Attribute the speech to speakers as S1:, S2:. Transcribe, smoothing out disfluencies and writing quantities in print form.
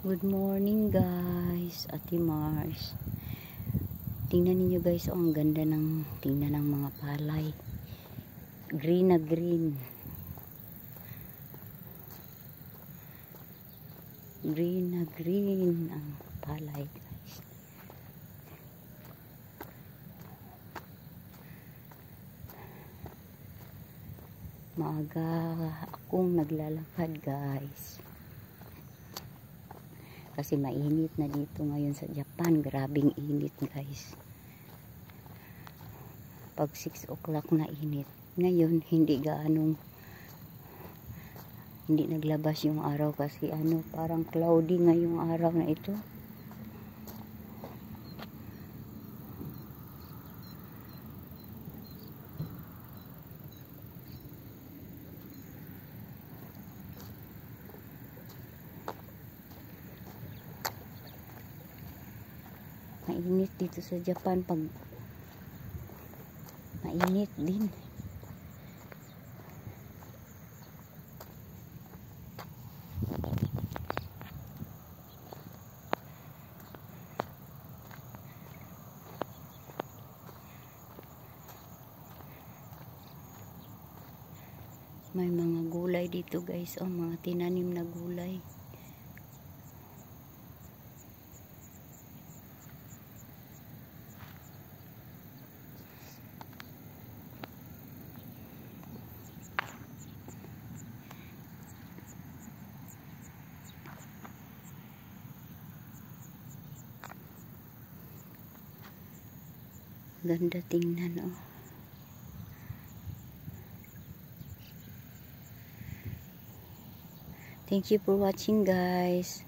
S1: Good morning guys, Ate Mars. Tingnan niyo guys, oh, ang ganda ng tingnan ng mga palay. Green na green. Green na green ang palay guys. Maaga akong naglalakad guys. Kasi mainit na dito ngayon sa Japan. Grabing init guys. Pag 6 o'clock na init. Ngayon hindi naglabas yung araw kasi parang cloudy ngayong araw na ito. Mainit dito sa Japan pag mainit din. May mga gulay dito guys, oh, mga tinanim na gulay. Ganda tingnan, oh. Thank you for watching guys.